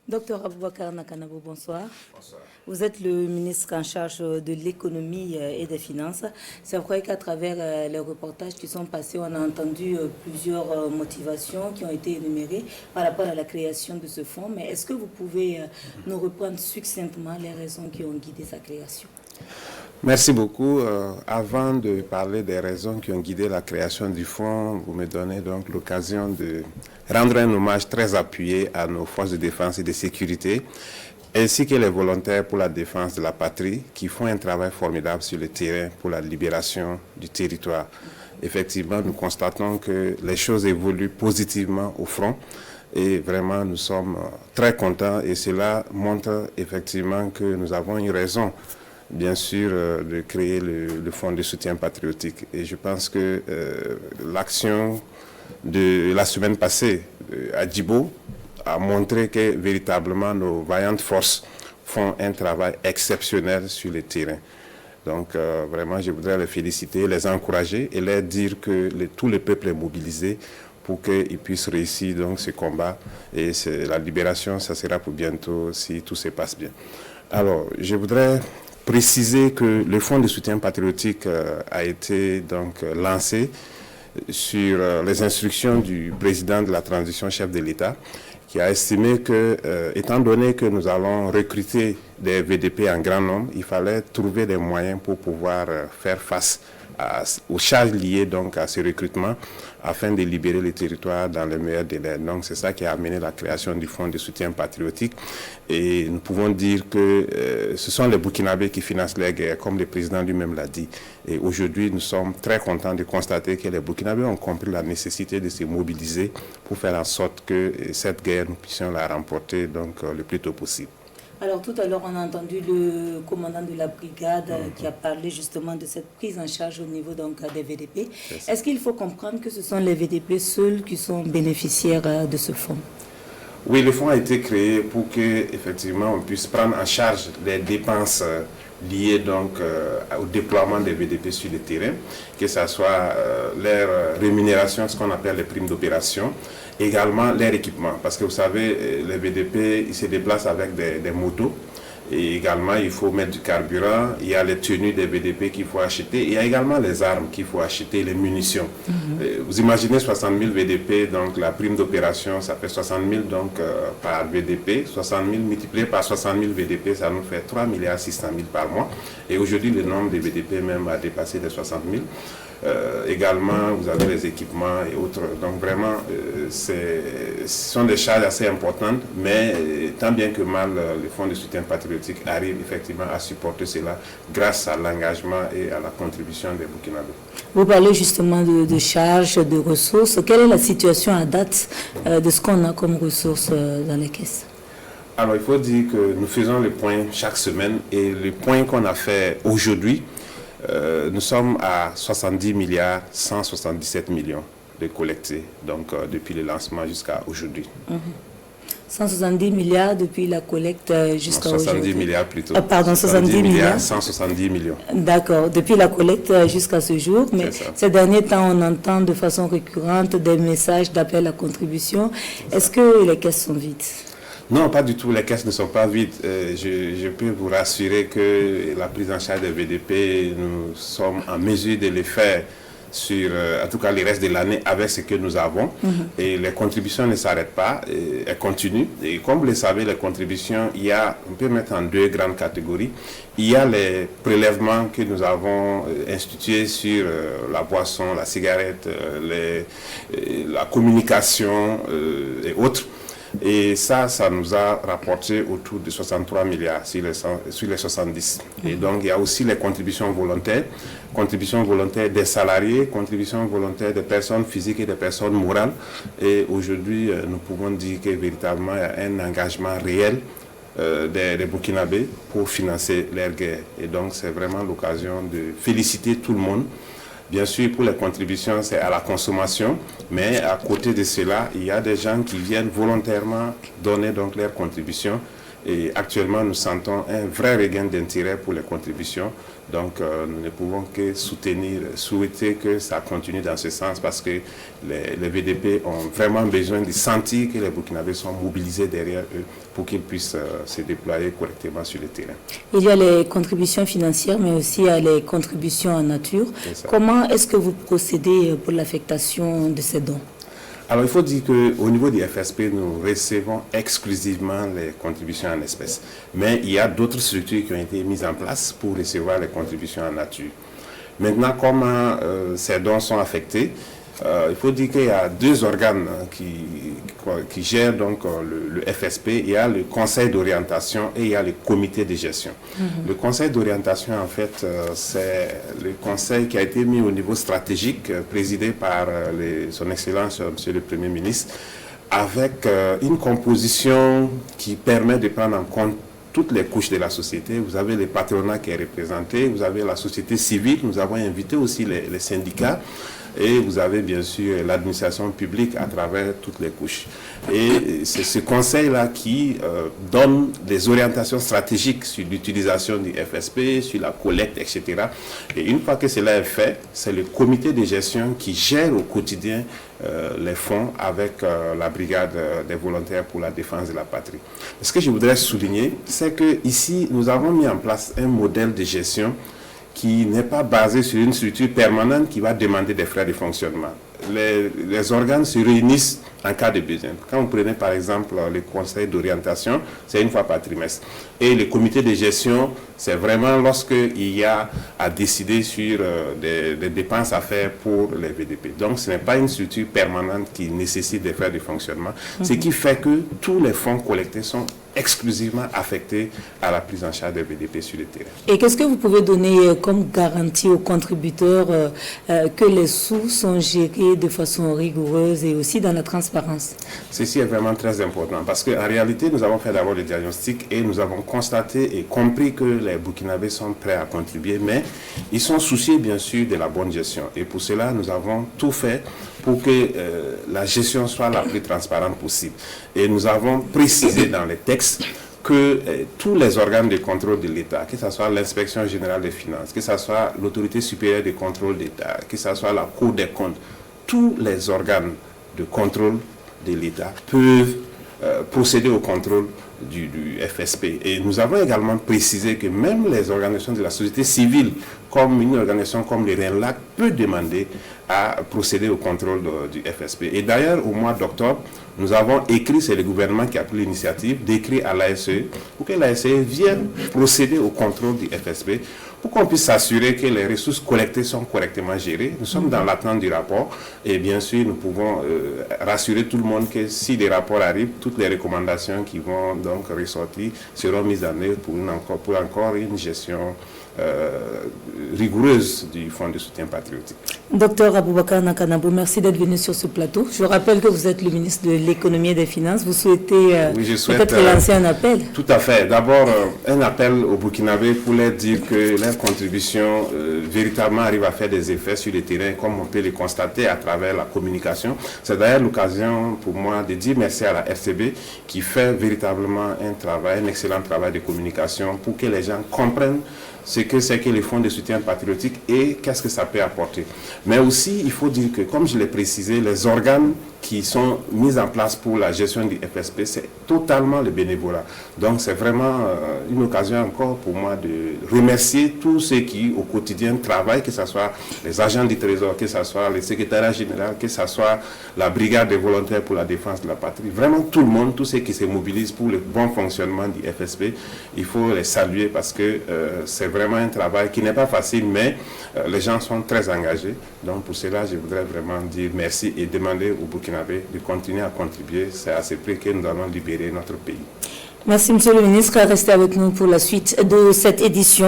Docteur Aboubakar Nakanabo, bonsoir. Bonsoir. Vous êtes le ministre en charge de l'économie et des finances. C'est vrai qu'à travers les reportages qui sont passés, on a entendu plusieurs motivations qui ont été énumérées par rapport à la création de ce fonds. Mais est-ce que vous pouvez nous reprendre succinctement les raisons qui ont guidé sa création? Merci beaucoup. Avant de parler des raisons qui ont guidé la création du fonds, vous me donnez donc l'occasion de rendre un hommage très appuyé à nos forces de défense et de sécurité, ainsi que les volontaires pour la défense de la patrie qui font un travail formidable sur le terrain pour la libération du territoire. Effectivement, nous constatons que les choses évoluent positivement au front et vraiment nous sommes très contents et cela montre effectivement que nous avons une raison bien sûr de créer le fonds de soutien patriotique. Et je pense que l'action de la semaine passée à Djibo a montré que véritablement nos vaillantes forces font un travail exceptionnel sur le terrain. Donc vraiment je voudrais les féliciter, les encourager et leur dire que tout le peuple est mobilisé pour qu'ils puissent réussir donc ce combat. Et la libération, ça sera pour bientôt si tout se passe bien. Alors je voudrais préciser que le fonds de soutien patriotique a été donc lancé sur les instructions du président de la transition, chef de l'État, qui a estimé que, étant donné que nous allons recruter des VDP en grand nombre, il fallait trouver des moyens pour pouvoir faire face aux charges liées donc à ce recrutement afin de libérer le territoire dans les meilleurs délais. Donc c'est ça qui a amené la création du fonds de soutien patriotique et nous pouvons dire que ce sont les Burkinabés qui financent les guerres, comme le président lui-même l'a dit. Et aujourd'hui nous sommes très contents de constater que les Burkinabés ont compris la nécessité de se mobiliser pour faire en sorte que cette guerre nous puissions la remporter donc le plus tôt possible. Alors tout à l'heure, on a entendu le commandant de la brigade qui a parlé justement de cette prise en charge au niveau donc, des VDP. Est-ce qu'il faut comprendre que ce sont les VDP seuls qui sont bénéficiaires de ce fonds? Oui, le fonds a été créé pour qu'effectivement on puisse prendre en charge les dépenses liées donc au déploiement des VDP sur le terrain, que ce soit leur rémunération, ce qu'on appelle les primes d'opération, également leur équipement, parce que vous savez, les VDP, ils se déplacent avec des motos, et également il faut mettre du carburant, il y a les tenues des VDP qu'il faut acheter, il y a également les armes qu'il faut acheter, les munitions. Vous imaginez 60 000 VDP, donc la prime d'opération, ça fait 60 000 donc, par VDP, 60 000 multiplié par 60 000 VDP, ça nous fait 3 600 000 par mois, et aujourd'hui le nombre de VDP même a dépassé les 60 000. Également, vous avez les équipements et autres. Donc vraiment, ce sont des charges assez importantes, mais tant bien que mal, le fonds de soutien patriotique arrive effectivement à supporter cela grâce à l'engagement et à la contribution des Burkinabés. Vous parlez justement de charges, de ressources. Quelle est la situation à date de ce qu'on a comme ressources dans les caisses? Alors, il faut dire que nous faisons le point chaque semaine et le point qu'on a fait aujourd'hui, nous sommes à 70 milliards 177 millions de collectés, donc depuis le lancement jusqu'à aujourd'hui. 170 milliards depuis la collecte jusqu'à aujourd'hui. 70 milliards plutôt. Pardon, 70 milliards. 170 millions. D'accord, depuis la collecte jusqu'à ce jour. Mais ces derniers temps, on entend de façon récurrente des messages d'appel à contribution. Est-ce que les caisses sont vides? Non, pas du tout. Les caisses ne sont pas vides. Je peux vous rassurer que la prise en charge des VDP, nous sommes en mesure de le faire sur, en tout cas, le reste de l'année avec ce que nous avons. Et les contributions ne s'arrêtent pas, elles continuent. Et comme vous le savez, les contributions, on peut mettre en deux grandes catégories. Il y a les prélèvements que nous avons institués sur la boisson, la cigarette, la communication et autres. Et ça nous a rapporté autour de 63 milliards sur les 70. Et donc, il y a aussi les contributions volontaires des salariés, contributions volontaires des personnes physiques et des personnes morales. Et aujourd'hui, nous pouvons dire que véritablement, il y a un engagement réel des Burkinabés pour financer leur guerre. Et donc, c'est vraiment l'occasion de féliciter tout le monde. Bien sûr, pour les contributions, c'est à la consommation, mais à côté de cela, il y a des gens qui viennent volontairement donner donc leurs contributions Et actuellement, nous sentons un vrai regain d'intérêt pour les contributions. Donc, nous ne pouvons que souhaiter que ça continue dans ce sens parce que les VDP ont vraiment besoin de sentir que les Burkinabés sont mobilisés derrière eux pour qu'ils puissent se déployer correctement sur le terrain. Il y a les contributions financières, mais aussi il y a les contributions en nature. Comment est-ce que vous procédez pour l'affectation de ces dons? Alors, il faut dire qu'au niveau du FSP, nous recevons exclusivement les contributions en espèces. Mais il y a d'autres structures qui ont été mises en place pour recevoir les contributions en nature. Maintenant, comment ces dons sont affectés? Il faut dire qu'il y a deux organes qui gèrent donc le FSP. Il y a le conseil d'orientation et il y a le comité de gestion. Le conseil d'orientation, en fait, c'est le conseil qui a été mis au niveau stratégique, présidé par son Excellence, Monsieur le Premier ministre, avec une composition qui permet de prendre en compte toutes les couches de la société. Vous avez le patronat qui est représenté, vous avez la société civile, nous avons invité aussi les syndicats, et vous avez bien sûr l'administration publique à travers toutes les couches. Et c'est ce conseil-là qui donne des orientations stratégiques sur l'utilisation du FSP, sur la collecte, etc. Et une fois que cela est fait, c'est le comité de gestion qui gère au quotidien les fonds avec la brigade des volontaires pour la défense de la patrie. Ce que je voudrais souligner, c'est qu'ici, nous avons mis en place un modèle de gestion qui n'est pas basé sur une structure permanente qui va demander des frais de fonctionnement. Les organes se réunissent en cas de besoin. Quand vous prenez par exemple le conseil d'orientation, c'est une fois par trimestre. Et le comité de gestion, c'est vraiment lorsqu'il y a à décider sur des dépenses à faire pour les VDP. Donc ce n'est pas une structure permanente qui nécessite des frais de fonctionnement, ce qui fait que tous les fonds collectés sont exclusivement affectés à la prise en charge des VDP sur le terrain. Et qu'est-ce que vous pouvez donner comme garantie aux contributeurs que les sous sont gérés de façon rigoureuse et aussi dans la transparence? Ceci est vraiment très important parce qu'en réalité, nous avons fait d'abord le diagnostic et nous avons constaté et compris que les Burkinabés sont prêts à contribuer, mais ils sont souciés bien sûr de la bonne gestion. Et pour cela, nous avons tout fait pour que la gestion soit la plus transparente possible. Et nous avons précisé dans les textes que tous les organes de contrôle de l'État, que ce soit l'inspection générale des finances, que ce soit l'autorité supérieure de contrôle d'État, que ce soit la Cour des comptes, tous les organes de contrôle de l'État peuvent procéder au contrôle du FSP. Et nous avons également précisé que même les organisations de la société civile, comme une organisation comme le RENLAC, peut demander à procéder au contrôle du FSP. Et d'ailleurs, au mois d'octobre, nous avons écrit, c'est le gouvernement qui a pris l'initiative, d'écrire à l'ASE pour que l'ASE vienne procéder au contrôle du FSP, pour qu'on puisse s'assurer que les ressources collectées sont correctement gérées. Nous sommes dans l'attente du rapport et bien sûr, nous pouvons rassurer tout le monde que si des rapports arrivent, toutes les recommandations qui vont donc ressortir seront mises en œuvre pour encore une gestion rigoureuse du Fonds de soutien patriotique. Docteur Aboubakar Nakanabou, merci d'être venu sur ce plateau. Je rappelle que vous êtes le ministre de l'économie et des finances. Vous souhaitez peut-être lancer un appel? Tout à fait. D'abord, un appel aux Burkinabés pour leur dire que leur contribution véritablement arrive à faire des effets sur le terrain, comme on peut le constater à travers la communication. C'est d'ailleurs l'occasion pour moi de dire merci à la RCB qui fait véritablement un excellent travail de communication pour que les gens comprennent ce que c'est que les fonds de soutien patriotique et qu'est-ce que ça peut apporter. Mais aussi, il faut dire que, comme je l'ai précisé, les organes qui sont mis en place pour la gestion du FSP, c'est totalement le bénévolat. Donc, c'est vraiment une occasion encore pour moi de remercier tous ceux qui, au quotidien, travaillent, que ce soit les agents du Trésor, que ce soit le secrétariat général, que ce soit la brigade des volontaires pour la défense de la patrie. Vraiment, tout le monde, tous ceux qui se mobilisent pour le bon fonctionnement du FSP, il faut les saluer parce que c'est vraiment un travail qui n'est pas facile, mais les gens sont très engagés. Donc, pour cela, je voudrais vraiment dire merci et demander au Burkinabé de continuer à contribuer. C'est à ce prix que nous allons libérer notre pays. Merci, Monsieur le ministre. Restez avec nous pour la suite de cette édition.